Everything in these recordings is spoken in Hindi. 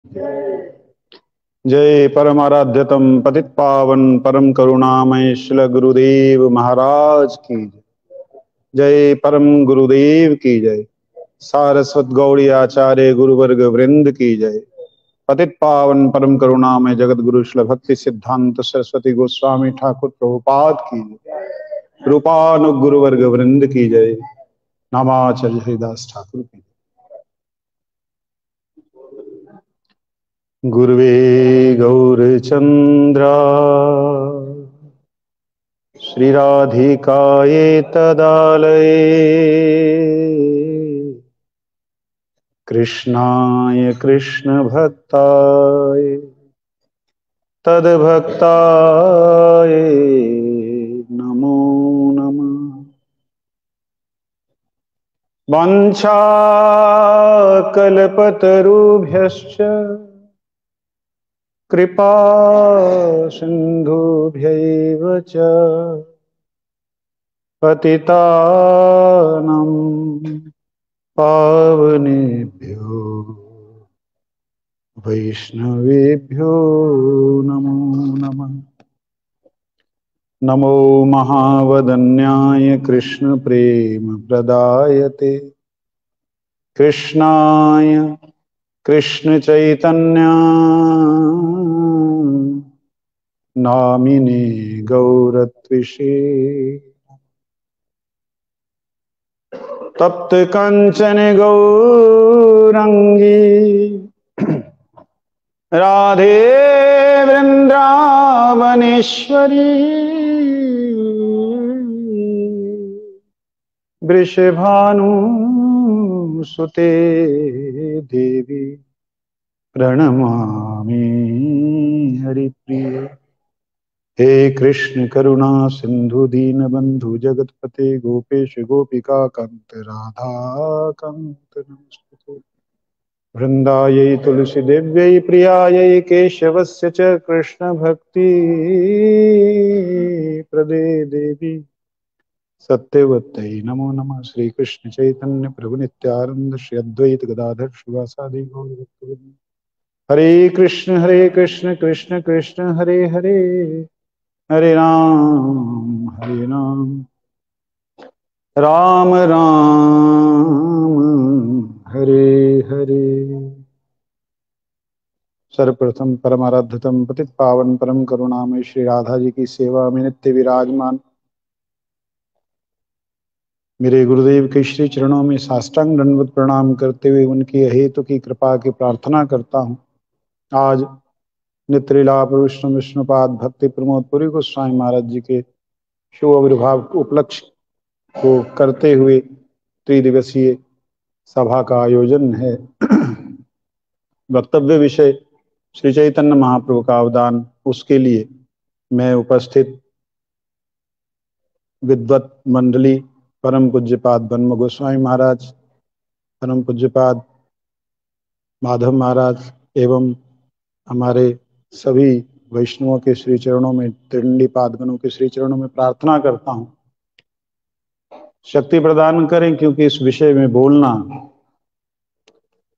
जय परमाराध्यतम पतित पावन परम करुणामय श्री गुरुदेव महाराज की जय। परम गुरुदेव की जय। सारस्वत गौड़ी आचार्य गुरुवर्ग वृंद की जय। पतित पावन परम करुणामय जगत गुरु श्री भक्ति सिद्धांत सरस्वती गोस्वामी ठाकुर प्रभुपाद की जय। रूपानुग गुरुवर्ग वृंद की जय। नामाचार्य हरिदास ठाकुर की। गुरुवे गौरचंद्रा श्रीराधिकाये तदालये कृष्णाय कृष्ण भक्ताय तद्भक्ताय नमो नमः। वाञ्छाकल्पतरुभ्यश्च कृपा सिन्धुभ्यैव च पतितानां पावनेभ्यो वैष्णवेभ्यो नमो नमः। नमो महावदन्याय कृष्ण प्रेम प्रदायते कृष्णाय कृष्ण चैतन्य नामिने गौरत्विषे तप्त कंचन गौरंगी राधे वृंदावनेश्वरी वृषभानुसुते देवी प्रणमामि हरिप्रिये। हे कृष्ण करुणा सिंधु दीनबंधु जगतपते गोपेश गोपिका कांत राधा कांत नमस्ते। वृंदायै तुलसी देव्यै प्रियायै केशवस्य च कृष्ण भक्ति प्रदे देवी सत्यवत्यै नमो नमः। श्री कृष्ण चैतन्य प्रभु नित्यानंद श्री अद्वैत गदाधर शिवासादि गौर भक्तवृंद। हरे कृष्ण कृष्ण कृष्ण हरे हरे हरे राम राम राम हरे हरे। सर्वप्रथम परमाराध्यतम पतित पावन परम करुणामय श्री राधा जी की सेवा में नित्य विराजमान मेरे गुरुदेव के श्री चरणों में साष्टांग दंडवत प्रणाम करते हुए उनकी अहेतु की कृपा की प्रार्थना करता हूँ। आज नित्यलीला विष्णु विष्णुपाद भक्ति प्रमोद पुरी गोस्वामी महाराज जी के शुभ आविर्भाव उपलक्ष्य को करते हुए त्रिदिवसीय सभा का आयोजन है। वक्तव्य विषय श्री चैतन्य महाप्रभु का अवदान, उसके लिए मैं उपस्थित विद्वत मंडली परम पूज्यपाद ब्रह्म गोस्वामी महाराज, परम पूज्यपाद माधव महाराज एवं हमारे सभी वैष्णवों के श्री चरणों में, त्रिदंडी पादगणों के श्री चरणों में प्रार्थना करता हूँ शक्ति प्रदान करें, क्योंकि इस विषय में बोलना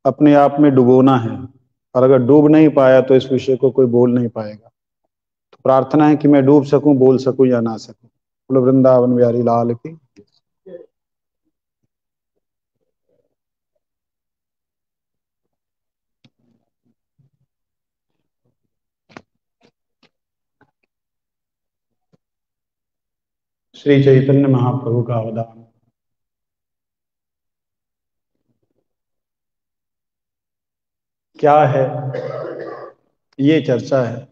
अपने आप में डुबोना है और अगर डूब नहीं पाया तो इस विषय को कोई बोल नहीं पाएगा। तो प्रार्थना है कि मैं डूब सकूं, बोल सकूं या ना सकूं। बोलो वृंदावन बिहारी लाल की। श्री चैतन्य महाप्रभु का अवदान क्या है, ये चर्चा है।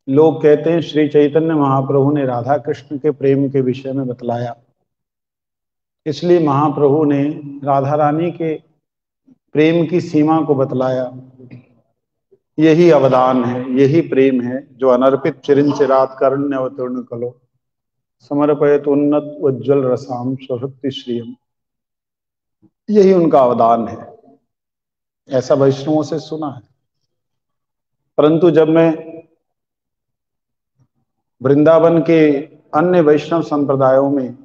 लोग कहते हैं श्री चैतन्य महाप्रभु ने राधा कृष्ण के प्रेम के विषय में बतलाया, इसलिए महाप्रभु ने राधा रानी के प्रेम की सीमा को बतलाया। यही अवदान है, यही प्रेम है जो अनर्पित चिरिन चिरात करण्य अवतीर्ण कलो समर्पयत उन्नत उज्ज्वल रसाम स्वभक्ति श्रियम। यही उनका अवदान है, ऐसा वैष्णवों से सुना है। परंतु जब मैं वृंदावन के अन्य वैष्णव संप्रदायों में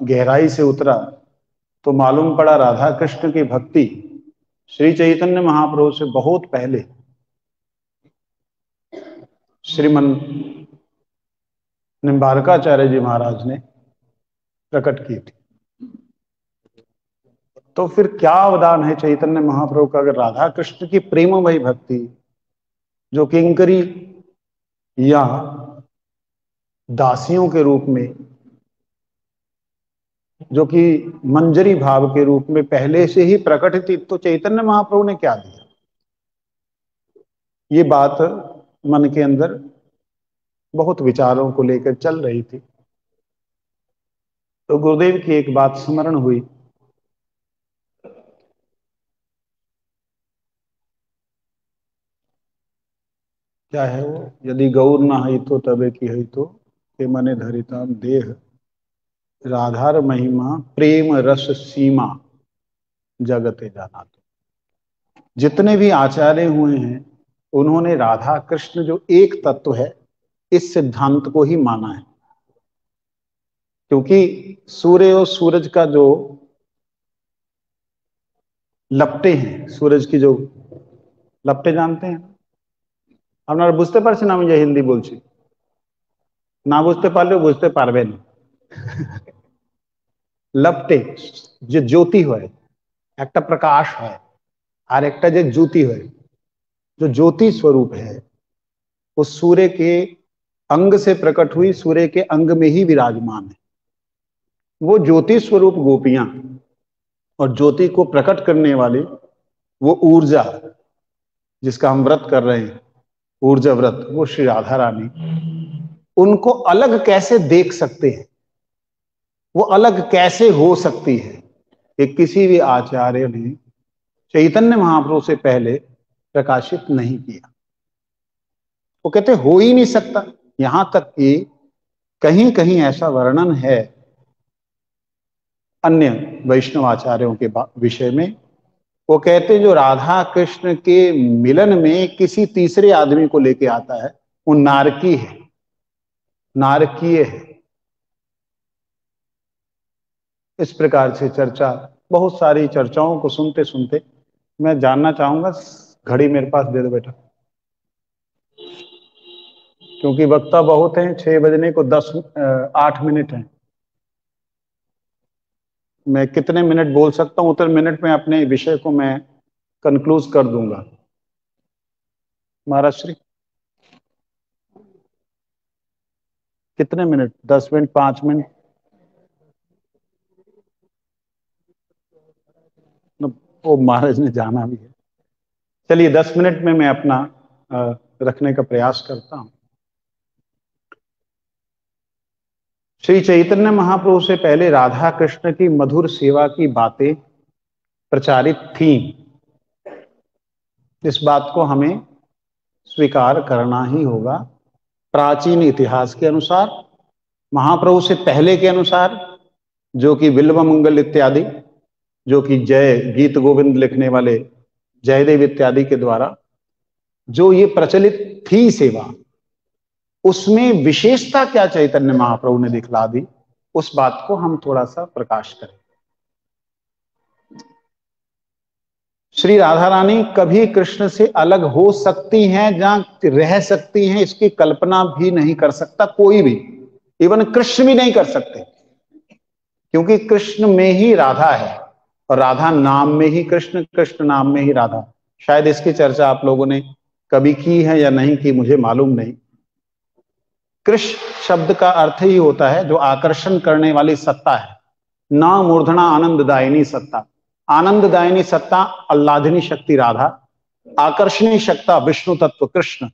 गहराई से उतरा तो मालूम पड़ा राधा कृष्ण की भक्ति श्री चैतन्य महाप्रभु से बहुत पहले श्रीमन निम्बारकाचार्य जी महाराज ने प्रकट की थी। तो फिर क्या अवदान है चैतन्य महाप्रभु का अगर राधा कृष्ण की प्रेममयी भक्ति जो किंकरी या दासियों के रूप में, जो कि मंजरी भाव के रूप में पहले से ही प्रकट थी, तो चैतन्य महाप्रभु ने क्या दिया? ये बात मन के अंदर बहुत विचारों को लेकर चल रही थी। तो गुरुदेव की एक बात स्मरण हुई। क्या है वो? यदि गौर न हई तो तबे की हई तो के मने धरिता देह राधार महिमा प्रेम रस सीमा जगते जाना। तो जितने भी आचार्य हुए हैं उन्होंने राधा कृष्ण जो एक तत्व है इस सिद्धांत को ही माना है। क्योंकि सूर्य और सूरज का जो लपटे हैं, सूरज की जो लपटे जानते हैं আপনারা বুঝতে পারছেন আমি যে হিন্দি বলছি? না বুঝতে পারলেও বুঝতে পারবেন। लपटे जो ज्योति হয়, একটা प्रकाश হয় আর একটা যে ज्योति হয়, जो ज्योति स्वरूप है वो सूर्य के अंग से प्रकट हुई, सूर्य के अंग में ही विराजमान है। वो ज्योति स्वरूप गोपियां और ज्योति को प्रकट करने वाली वो ऊर्जा जिसका हम व्रत कर रहे हैं, ऊर्जा व्रत, वो श्री राधा रानी, उनको अलग कैसे देख सकते हैं, वो अलग कैसे हो सकती है, कि किसी भी आचार्य ने चैतन्य महाप्रभु से पहले प्रकाशित नहीं किया। वो कहते हो ही नहीं सकता। यहां तक कि कहीं कहीं ऐसा वर्णन है अन्य वैष्णव आचार्यों के विषय में, वो कहते जो राधा कृष्ण के मिलन में किसी तीसरे आदमी को लेके आता है वो नारकी है, नारकीय है। इस प्रकार से चर्चा, बहुत सारी चर्चाओं को सुनते सुनते मैं जानना चाहूंगा, घड़ी मेरे पास दे दो बेटा, क्योंकि वक्ता बहुत हैं, 6 बजने को 8 मिनट हैं। मैं कितने मिनट बोल सकता हूं उतने मिनट में अपने विषय को मैं कंक्लूज कर दूंगा। महाराज श्री कितने मिनट? 10 minute, 5 minute? वो महाराज ने जाना भी है। चलिए 10 मिनट में मैं अपना रखने का प्रयास करता हूं। श्री चैतन्य महाप्रभु से पहले राधा कृष्ण की मधुर सेवा की बातें प्रचारित थीं। इस बात को हमें स्वीकार करना ही होगा। प्राचीन इतिहास के अनुसार, महाप्रभु से पहले के अनुसार, जो कि बिल्व मंगल इत्यादि, जो कि जय गीत गोविंद लिखने वाले जयदेव इत्यादि के द्वारा जो ये प्रचलित थी सेवा, उसमें विशेषता क्या चैतन्य महाप्रभु ने दिखला दी, उस बात को हम थोड़ा सा प्रकाश करें। श्री राधा रानी कभी कृष्ण से अलग हो सकती हैं या रह सकती हैं, इसकी कल्पना भी नहीं कर सकता कोई भी, इवन कृष्ण भी नहीं कर सकते, क्योंकि कृष्ण में ही राधा है और राधा नाम में ही कृष्ण, कृष्ण नाम में ही राधा। शायद इसकी चर्चा आप लोगों ने कभी की है या नहीं की, मुझे मालूम नहीं। कृष्ण शब्द का अर्थ ही होता है जो आकर्षण करने वाली सत्ता है, ना मूर्धना आनंददायिनी सत्ता। आनंददायिनी सत्ता आह्लादिनी शक्ति राधा, आकर्षणी शक्ति विष्णु तत्व कृष्ण,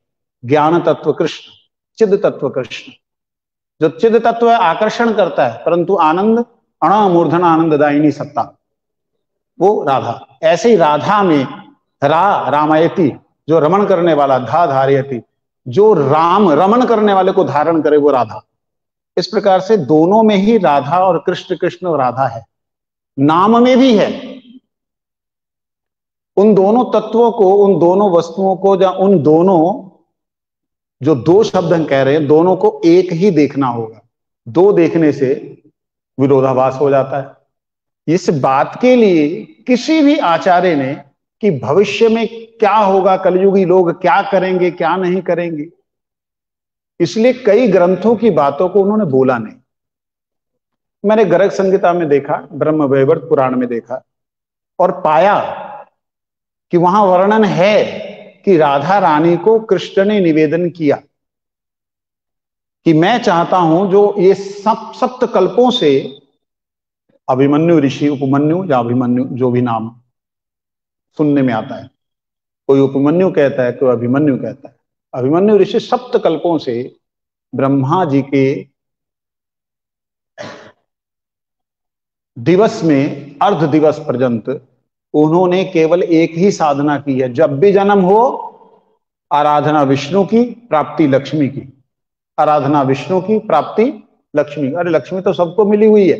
ज्ञान तत्व कृष्ण, चिद तत्व कृष्ण। जो चिद तत्व आकर्षण करता है परंतु आनंद, अणमूर्धना आनंददायिनी सत्ता, वो राधा। ऐसे ही राधा में रामयति, जो रमण करने वाला, धा धारयति, जो राम रमण करने वाले को धारण करे, वो राधा। इस प्रकार से दोनों में ही राधा और कृष्ण, कृष्ण और राधा है, नाम में भी है। उन दोनों तत्वों को, उन दोनों वस्तुओं को, या उन दोनों जो दो शब्द हम कह रहे हैं, दोनों को एक ही देखना होगा। दो देखने से विरोधाभास हो जाता है। इस बात के लिए किसी भी आचार्य ने कि भविष्य में क्या होगा, कलयुगी लोग क्या करेंगे क्या नहीं करेंगे, इसलिए कई ग्रंथों की बातों को उन्होंने बोला नहीं। मैंने गर्ग संहिता में देखा, ब्रह्म वैवर्त पुराण में देखा और पाया कि वहां वर्णन है कि राधा रानी को कृष्ण ने निवेदन किया कि मैं चाहता हूं जो ये सप्त कल्पों से अभिमन्यु ऋषि, उपमन्यु या अभिमन्यु जो भी नाम सुनने में आता है, कोई उपमन्यु कहता है कोई अभिमन्यु कहता है। अभिमन्यु ऋषि सप्त कल्पों से ब्रह्मा जी के दिवस में अर्ध दिवस पर्यंत उन्होंने केवल एक ही साधना की है, जब भी जन्म हो आराधना विष्णु की, प्राप्ति लक्ष्मी की। आराधना विष्णु की, प्राप्ति लक्ष्मी। अरे लक्ष्मी तो सबको मिली हुई है,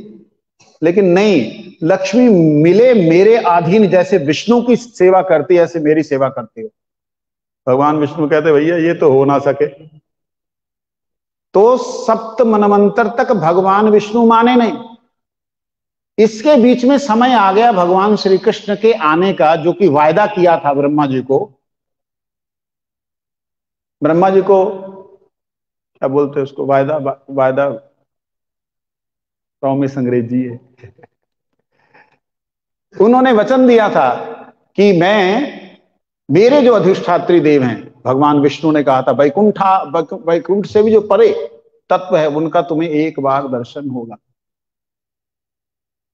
लेकिन नहीं, लक्ष्मी मिले मेरे अधीन, जैसे विष्णु की सेवा करती है ऐसे मेरी सेवा करती हो। भगवान विष्णु कहते भैया ये तो हो ना सके, तो सप्त मनवंतर तक भगवान विष्णु माने नहीं। इसके बीच में समय आ गया भगवान श्री कृष्ण के आने का, जो कि वायदा किया था ब्रह्मा जी को। ब्रह्मा जी को क्या बोलते हैं उसको, वायदा, वायदा प्रॉमिस अंग्रेजी है। उन्होंने वचन दिया था कि मेरे जो अधिष्ठात्री देव हैं, भगवान विष्णु ने कहा था वैकुंठ से भी जो परे तत्व है उनका तुम्हें एक बार दर्शन होगा।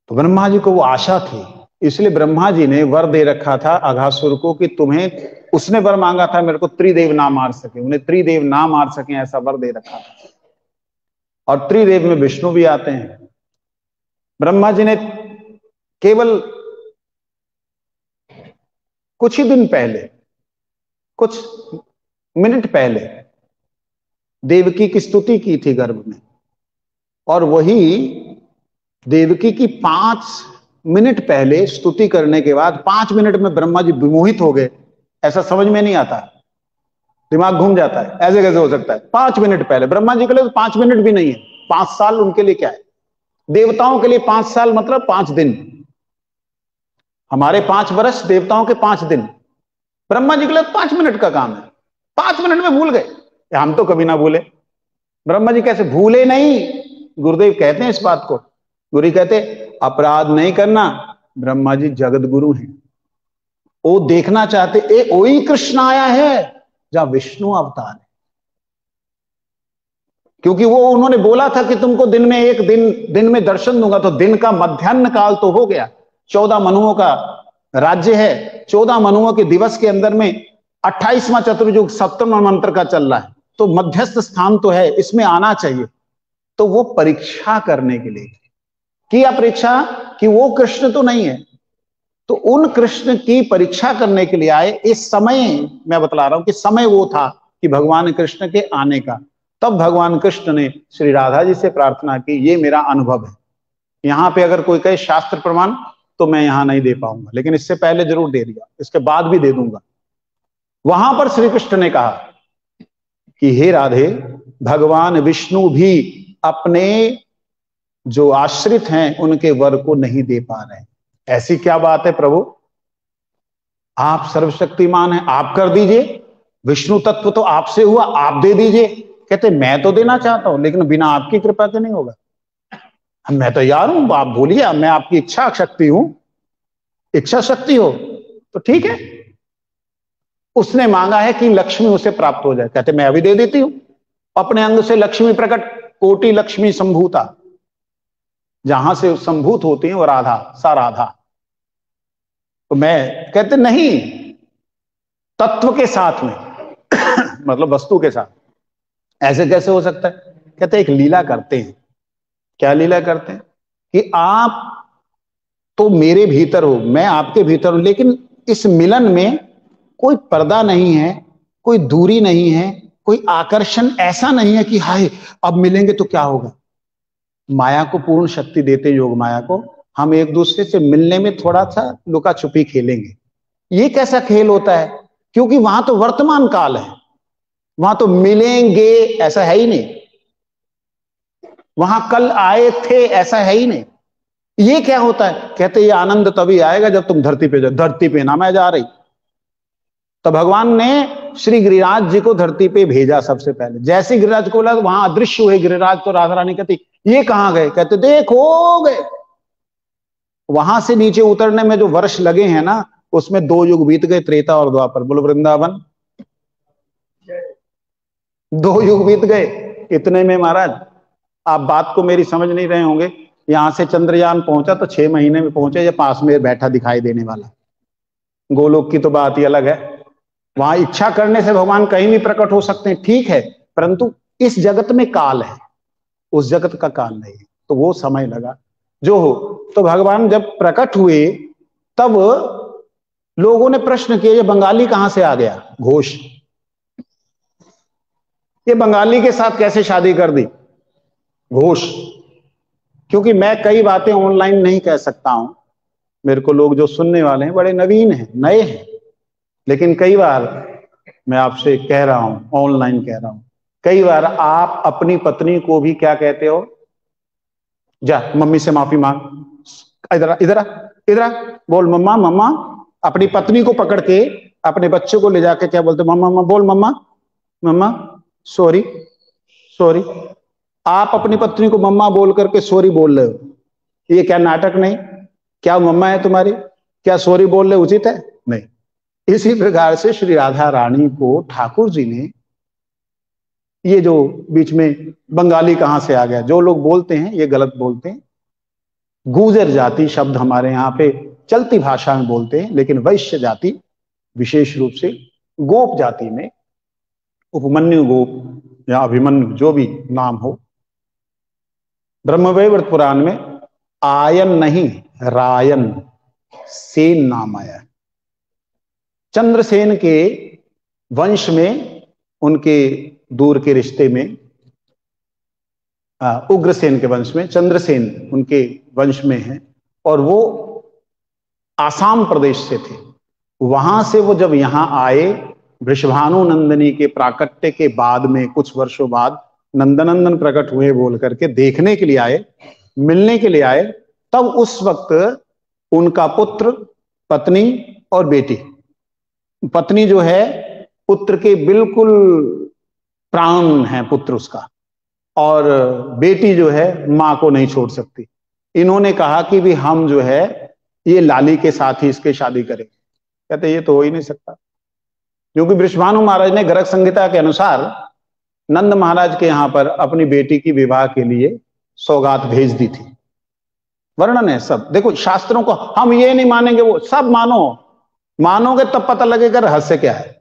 तो ब्रह्मा जी को वो आशा थी, इसलिए ब्रह्मा जी ने वर दे रखा था अघासुर को कि तुम्हें, उसने वर मांगा था मेरे को त्रिदेव ना मार सके, उन्हें त्रिदेव ना मार सके ऐसा वर दे रखा था। और त्रिदेव में विष्णु भी आते हैं। ब्रह्मा जी ने केवल कुछ ही दिन पहले, कुछ मिनट पहले देवकी की स्तुति की थी गर्भ में, और वही देवकी की 5 मिनट पहले स्तुति करने के बाद 5 मिनट में ब्रह्मा जी विमोहित हो गए। ऐसा समझ में नहीं आता, दिमाग घूम जाता है, ऐसे कैसे हो सकता है। 5 मिनट पहले ब्रह्मा जी के लिए तो 5 मिनट भी नहीं है, 5 साल उनके लिए क्या है। देवताओं के लिए 5 साल मतलब 5 दिन, हमारे 5 वर्ष, देवताओं के 5 दिन। ब्रह्मा जी के लिए 5 मिनट का काम है, 5 मिनट में भूल गए। हम तो कभी ना भूले, ब्रह्मा जी कैसे भूले नहीं। गुरुदेव कहते हैं इस बात को, गुरु कहते अपराध नहीं करना, ब्रह्मा जी जगत गुरु हैं, वो देखना चाहते वही कृष्ण आया है जहां विष्णु अवतार है। क्योंकि वो उन्होंने बोला था कि तुमको दिन में एक दिन में दर्शन दूंगा, तो दिन का मध्याह्न काल तो हो गया। 14 मनुओं का राज्य है, 14 मनुओं के दिवस के अंदर में 28वां चतुर्युग 7वां मंत्र का चल रहा है, तो मध्यस्थ स्थान तो है, इसमें आना चाहिए। तो वो परीक्षा करने के लिए किया, परीक्षा कि वो कृष्ण तो नहीं है, तो उन कृष्ण की परीक्षा करने के लिए आए। इस समय मैं बतला रहा हूं कि समय वो था कि भगवान कृष्ण के आने का। तब भगवान कृष्ण ने श्री राधा जी से प्रार्थना की, ये मेरा अनुभव है। यहां पे अगर कोई कहे शास्त्र प्रमाण तो मैं यहां नहीं दे पाऊंगा, लेकिन इससे पहले जरूर दे दिया, इसके बाद भी दे दूंगा। वहां पर श्री कृष्ण ने कहा कि हे राधे, भगवान विष्णु भी अपने जो आश्रित हैं उनके वर को नहीं दे पा रहे हैं। ऐसी क्या बात है प्रभु, आप सर्वशक्तिमान हैं, आप कर दीजिए, विष्णु तत्व तो आपसे हुआ, आप दे दीजिए। कहते मैं तो देना चाहता हूं, लेकिन बिना आपकी कृपा के नहीं होगा। मैं तैयार हूं, आप बोलिए, मैं आपकी इच्छा शक्ति हूं, इच्छा शक्ति हो तो ठीक है। उसने मांगा है कि लक्ष्मी उसे प्राप्त हो जाए। कहते मैं अभी दे देती हूं, अपने अंग से लक्ष्मी प्रकट, कोटि लक्ष्मी संभूता, जहां से संभूत होती है वो राधा, सा राधा। तो मैं कहते नहीं, तत्व के साथ में मतलब वस्तु के साथ, ऐसे कैसे हो सकता है। कहते एक लीला करते हैं। क्या लीला करते हैं कि आप तो मेरे भीतर हो, मैं आपके भीतर हूं, लेकिन इस मिलन में कोई पर्दा नहीं है, कोई दूरी नहीं है, कोई आकर्षण ऐसा नहीं है कि हाय अब मिलेंगे तो क्या होगा। माया को पूर्ण शक्ति देते, योग माया को, हम एक दूसरे से मिलने में थोड़ा सा लुका छुपी खेलेंगे। ये कैसा खेल होता है, क्योंकि वहां तो वर्तमान काल है, वहां तो मिलेंगे ऐसा है ही नहीं, वहां कल आए थे ऐसा है ही नहीं। ये क्या होता है, कहते ये आनंद तभी आएगा जब तुम धरती पे जाओ। धरती पे ना मैं जा रही, तो भगवान ने श्री गिरिराज जी को धरती पे भेजा सबसे पहले। जैसे गिरिराज को बोला वहां अदृश्य हुए गिरिराज, तो राधा रानी कहती ये कहां गए? कहते देखो गए। वहां से नीचे उतरने में जो वर्ष लगे हैं ना, उसमें 2 युग बीत गए, त्रेता और द्वापर। बोलो वृंदावन, 2 युग बीत गए। इतने में महाराज आप बात को मेरी समझ नहीं रहे होंगे, यहां से चंद्रयान पहुंचा तो 6 महीने में पहुंचे, ये पास में बैठा दिखाई देने वाला। गोलोक की तो बात ही अलग है, वहां इच्छा करने से भगवान कहीं भी प्रकट हो सकते हैं, ठीक है, परंतु इस जगत में काल है, उस जगत का काल नहीं है, तो वो समय लगा जो हो। तो भगवान जब प्रकट हुए तब लोगों ने प्रश्न किया ये बंगाली कहां से आ गया? घोष, ये बंगाली के साथ कैसे शादी कर दी? घोष। क्योंकि मैं कई बातें ऑनलाइन नहीं कह सकता हूं, मेरे को लोग जो सुनने वाले हैं बड़े नवीन हैं, नए हैं, लेकिन कई बार मैं आपसे कह रहा हूं, ऑनलाइन कह रहा हूं, कई बार आप अपनी पत्नी को भी क्या कहते हो? जा मम्मी से माफी मांग, इधर इधर इधर बोल मम्मा मम्मा। अपनी पत्नी को पकड़ के अपने बच्चे को ले जाके क्या बोलते? मम्मा मम्मा बोल, मम्मा मम्मा सॉरी सॉरी। आप अपनी पत्नी को मम्मा बोल करके सॉरी बोल रहे हो, ये क्या नाटक नहीं? क्या मम्मा है तुम्हारी? क्या सॉरी बोल रहे उचित है? नहीं। इसी प्रकार से श्री राधा रानी को ठाकुर जी ने, ये जो बीच में बंगाली कहां से आ गया, जो लोग बोलते हैं ये गलत बोलते हैं। गुर्जर जाति शब्द हमारे यहाँ पे चलती भाषा में बोलते हैं, लेकिन वैश्य जाति, विशेष रूप से गोप जाति में उपमन्यु गोप या अभिमन्यु जो भी नाम हो, ब्रह्मवैवर्त पुराण में आयन नहीं रायन सेन नाम आया। चंद्रसेन के वंश में, उनके दूर के रिश्ते में, उग्रसेन के वंश में, चंद्रसेन उनके वंश में है, और वो आसाम प्रदेश से थे। वहां से वो जब यहां आए, वृषभानु नंदिनी के प्राकट्य के बाद में कुछ वर्षों बाद नंदनंदन प्रकट हुए बोल करके देखने के लिए आए, मिलने के लिए आए, तब उस वक्त उनका पुत्र, पत्नी और बेटी, पत्नी जो है पुत्र के बिल्कुल प्राण है पुत्र उसका, और बेटी जो है मां को नहीं छोड़ सकती। इन्होंने कहा कि भी हम जो है ये लाली के साथ ही इसके शादी करें। कहते ये तो हो ही नहीं सकता, क्योंकि वृषभानु महाराज ने गर्ग संहिता के अनुसार नंद महाराज के यहां पर अपनी बेटी की विवाह के लिए सौगात भेज दी थी। वर्णन है सब, देखो शास्त्रों को हम ये नहीं मानेंगे, वो सब मानो, मानोगे तब पता लगेगा रहस्य क्या है,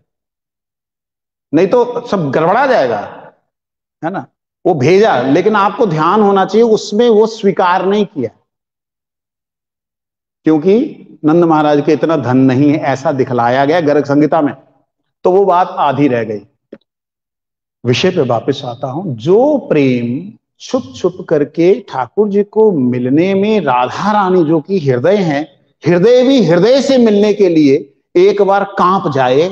नहीं तो सब गड़बड़ा जाएगा, है ना। वो भेजा, लेकिन आपको ध्यान होना चाहिए उसमें वो स्वीकार नहीं किया, क्योंकि नंद महाराज के इतना धन नहीं है ऐसा दिखलाया गया गर्ग संहिता में, तो वो बात आधी रह गई। विषय पे वापस आता हूं। जो प्रेम छुप छुप करके ठाकुर जी को मिलने में राधा रानी जो कि हृदय है, हृदय भी हृदय से मिलने के लिए एक बार कांप जाए,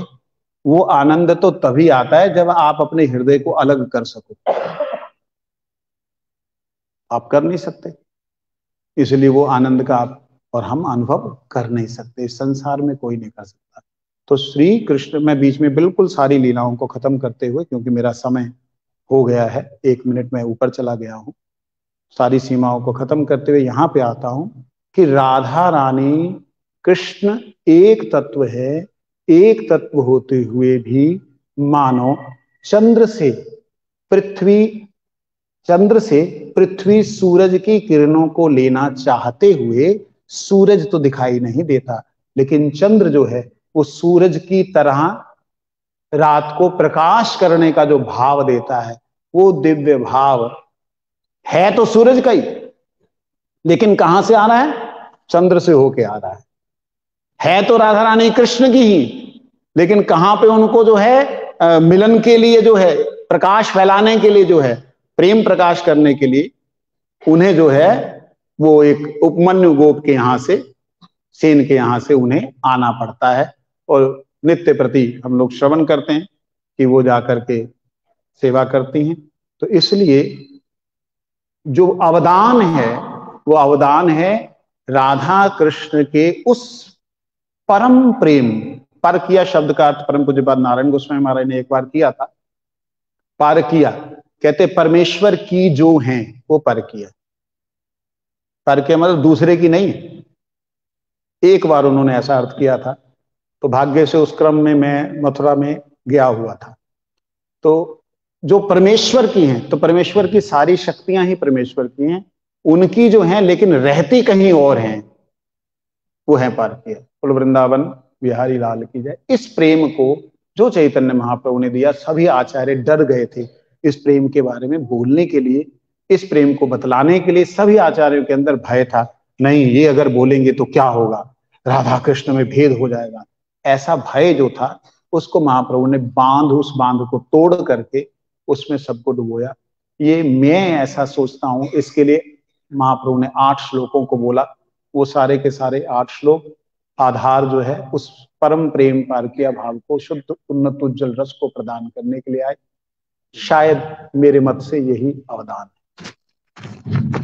वो आनंद तो तभी आता है जब आप अपने हृदय को अलग कर सको। आप कर नहीं सकते, इसलिए वो आनंद का आप और हम अनुभव कर नहीं सकते, संसार में कोई नहीं कर सकता। तो श्री कृष्ण, मैं बीच में बिल्कुल सारी लीलाओं को खत्म करते हुए, क्योंकि मेरा समय हो गया है, 1 मिनट में ऊपर चला गया हूं, सारी सीमाओं को खत्म करते हुए यहां पे आता हूं कि राधा रानी कृष्ण एक तत्व है, एक तत्व होते हुए भी मानो चंद्र से पृथ्वी सूरज की किरणों को लेना चाहते हुए, सूरज तो दिखाई नहीं देता, लेकिन चंद्र जो है वो सूरज की तरह रात को प्रकाश करने का जो भाव देता है, वो दिव्य भाव है तो सूरज का ही, लेकिन कहां से आ रहा है? चंद्र से होके आ रहा है तो राधा रानी कृष्ण की ही, लेकिन कहां पे उनको जो है मिलन के लिए, जो है प्रकाश फैलाने के लिए, जो है प्रेम प्रकाश करने के लिए, उन्हें जो है वो एक उपमन्यु गोप के यहां से, सेन के यहां से उन्हें आना पड़ता है। और नित्य प्रति हम लोग श्रवण करते हैं कि वो जाकर के सेवा करती हैं। तो इसलिए जो अवदान है वो अवदान है राधा कृष्ण के उस परम प्रेम, पर किया शब्द का अर्थ परम पूज्यपाद नारायण गोस्वामी महाराज ने एक बार किया था। पर किया कहते परमेश्वर की जो हैं वो पर किया। पर किया मतलब दूसरे की नहीं, एक बार उन्होंने ऐसा अर्थ किया था। तो भाग्य से उस क्रम में मैं मथुरा में गया हुआ था। तो जो परमेश्वर की हैं, तो परमेश्वर की सारी शक्तियां ही परमेश्वर की हैं, उनकी जो हैं लेकिन रहती कहीं और हैं, वो है पर किया। कुल वृंदावन बिहारी लाल की जय। इस प्रेम को जो चैतन्य महाप्रभु ने दिया, सभी आचार्य डर गए थे इस प्रेम के बारे में बोलने के लिए, इस प्रेम को बतलाने के लिए सभी आचार्यों के अंदर भय था। नहीं, ये अगर बोलेंगे तो क्या होगा, राधा कृष्ण में भेद हो जाएगा, ऐसा भय जो था उसको महाप्रभु ने उस बांध को तोड़ करके उसमें सबको डुबोया। ये मैं ऐसा सोचता हूं, इसके लिए महाप्रभु ने 8 श्लोकों को बोला। वो सारे के सारे 8 श्लोक आधार जो है उस परम प्रेम पार किया भाव को, शुद्ध उन्नत उज्जवल रस को प्रदान करने के लिए आए। शायद मेरे मत से यही अवदान है।